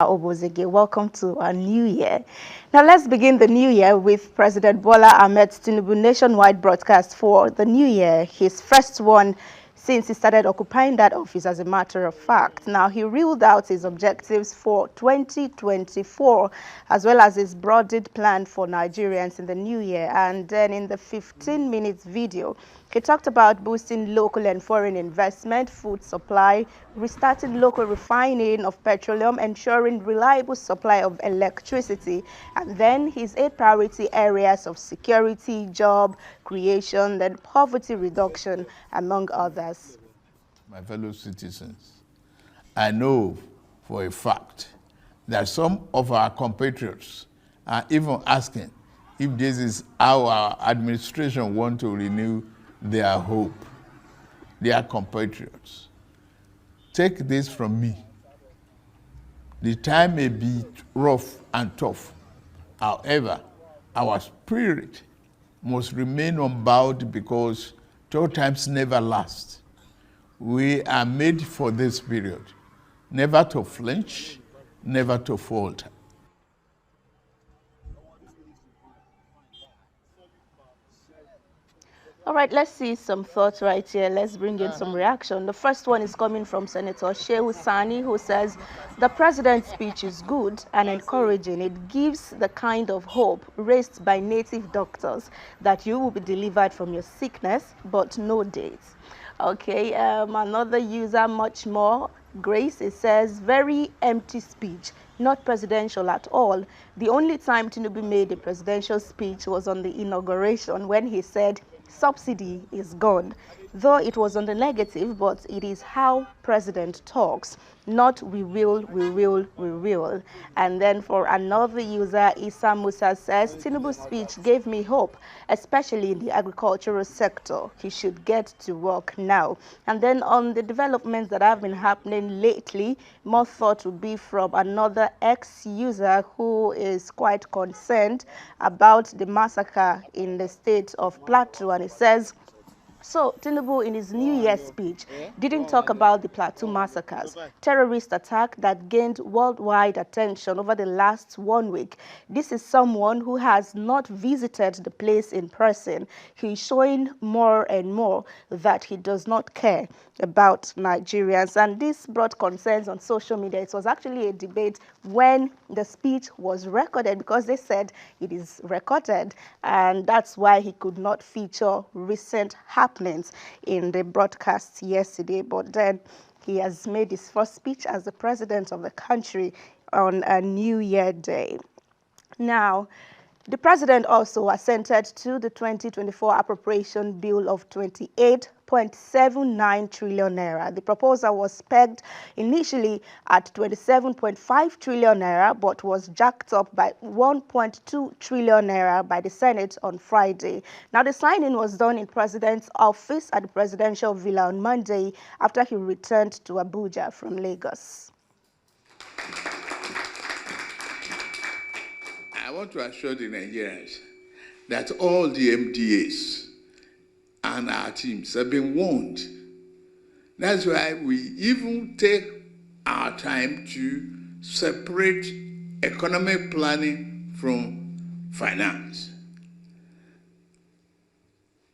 Obozeghie, welcome to our new year. Now let's begin the new year with President Bola Ahmed Tinubu nationwide broadcast for the new year, his first one since he started occupying that office, as a matter of fact. Now he ruled out his objectives for 2024 as well as his broadened plan for Nigerians in the new year. And then in the 15 minutes video, he talked about boosting local and foreign investment, food supply, restarting local refining of petroleum, ensuring reliable supply of electricity, and then his 8 priority areas of security, job creation, then poverty reduction, among others. My fellow citizens, I know for a fact that some of our compatriots are even asking if this is how our administration want to renew their hope, their compatriots. Take this from me. The time may be rough and tough. However, our spirit must remain unbowed because tough times never last. We are made for this period, never to flinch, never to falter. All right, let's see some thoughts right here. Let's bring in some reaction. The first one is coming from Senator Shehu Sani, who says, the president's speech is good and encouraging. It gives the kind of hope raised by native doctors that you will be delivered from your sickness, but no dates. Okay, another user, much more, Grace, it says, very empty speech, not presidential at all. The only time Tinubu made a presidential speech was on the inauguration when he said, subsidy is gone. Though it was on the negative, but it is how president talks, not we will, we will, we will. And then for another user, Isa Musa says, Tinubu's speech gave me hope, especially in the agricultural sector. He should get to work now. And then on the developments that have been happening lately, more thought would be from another ex-user who is quite concerned about the massacre in the state of Plateau. And he says, so, Tinubu, in his New Year speech, didn't talk about the Plateau massacres, terrorist attack that gained worldwide attention over the last 1 week. This is someone who has not visited the place in person. He's showing more and more that he does not care about Nigerians. And this brought concerns on social media. It was actually a debate when the speech was recorded because they said it is recorded, and that's why he could not feature recent happenings in the broadcast yesterday. But then he has made his first speech as the president of the country on a New Year Day. Now, the president also assented to the 2024 appropriation bill of 28.79 trillion naira. The proposal was pegged initially at 27.5 trillion naira, but was jacked up by 1.2 trillion naira by the Senate on Friday. Now, the signing was done in President's office at the presidential villa on Monday after he returned to Abuja from Lagos. I want to assure the Nigerians that all the MDAs and our teams have been warned. That's why we even take our time to separate economic planning from finance.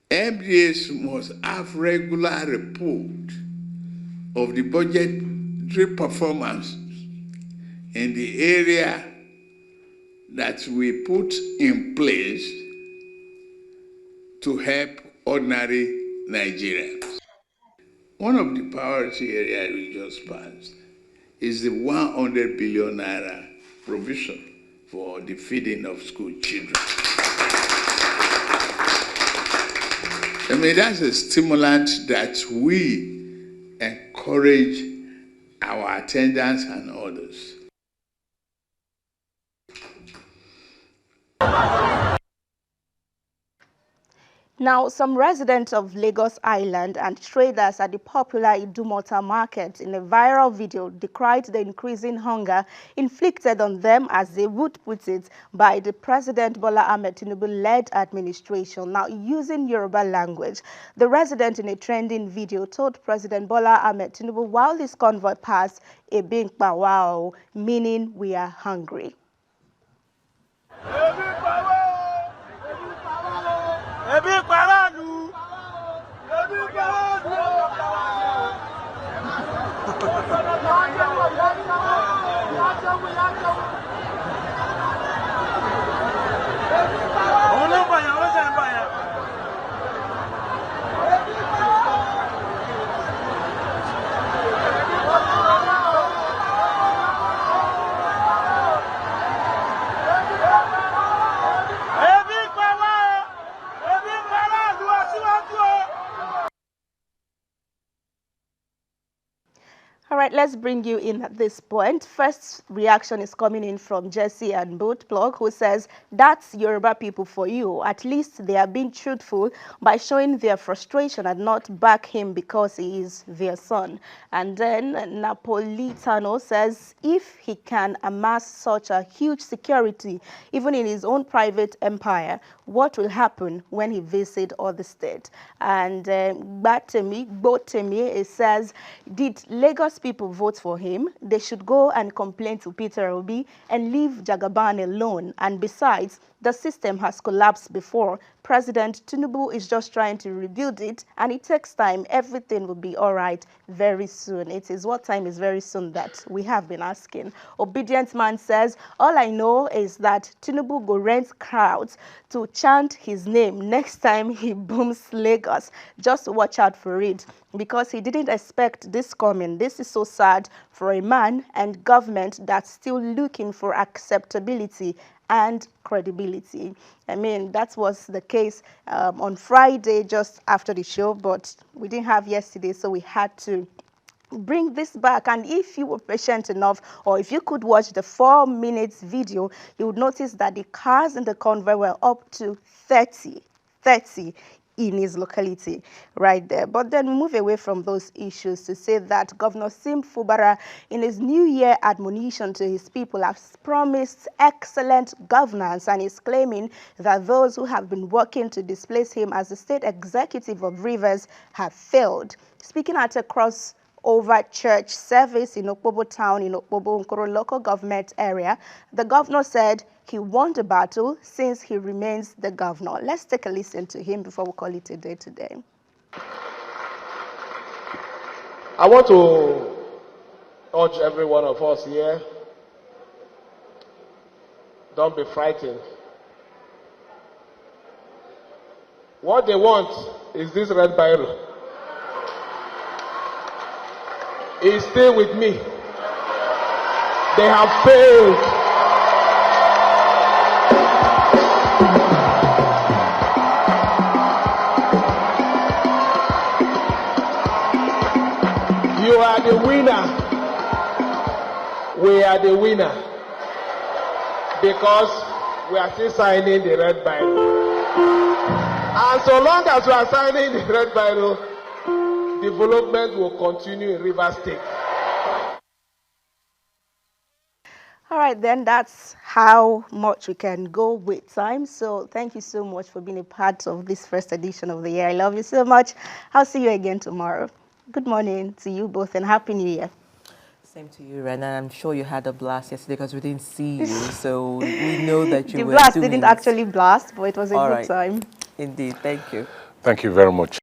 MDAs must have regular report of the budgetary performance in the area that we put in place to help ordinary Nigerians. One of the priority areas we just passed is the 100 billion naira provision for the feeding of school children. I mean, that's a stimulant that we encourage our attendants and others. Now, some residents of Lagos Island and traders at the popular Idumota market in a viral video decried the increasing hunger inflicted on them, as they would put it, by the President Bola Ahmed Tinubu-led administration. Now, using Yoruba language, the resident in a trending video told President Bola Ahmed Tinubu while his convoy passed, "Ebi n pa wa o," meaning we are hungry. All right, let's bring you in at this point. First reaction is coming in from Jesse and Boatblog, who says, "That's Yoruba people for you. At least they are being truthful by showing their frustration and not back him because he is their son." And then Napolitano says, "If he can amass such a huge security, even in his own private empire, what will happen when he visits other states?" And Gbotemi says, "Did Lagos people vote for him? They should go and complain to Peter Obi and leave Jagaban alone. And besides, the system has collapsed before. President Tinubu is just trying to rebuild it, and it takes time. Everything will be all right very soon." It is what time is very soon that we have been asking. Obedient Man says, "All I know is that Tinubu go rent crowds to chant his name next time he booms Lagos. Just watch out for it, because he didn't expect this coming. This is so sad for a man and government that's still looking for acceptability and credibility." I mean, that was the case on Friday just after the show, but we didn't have yesterday, so we had to bring this back. And if you were patient enough, or if you could watch the 4 minutes video, you would notice that the cars in the convoy were up to 30 in his locality right there. But then we move away from those issues to say that Governor Sim Fubara, in his New Year admonition to his people, has promised excellent governance and is claiming that those who have been working to displace him as the state executive of Rivers have failed. Speaking at a crossover church service in Okpobo town in Okpobo Nkoro local government area, the governor said he won the battle since he remains the governor. Let's take a listen to him before we call it a day today. I want to urge every one of us here, don't be frightened. What they want is this red biro. It's still with me. They have failed. You are the winner. We are the winner. Because we are still signing the red Bible. And so long as we are signing the red Bible, development will continue in Rivers State. All right, then that's how much we can go with time. So thank you so much for being a part of this first edition of the year. I love you so much. I'll see you again tomorrow. Good morning to you both and Happy New Year. Same to you, Ren. I'm sure you had a blast yesterday because we didn't see you, so we know that you were The blast doing didn't actually blast, but it was a All good right. time. Indeed, thank you. Thank you very much.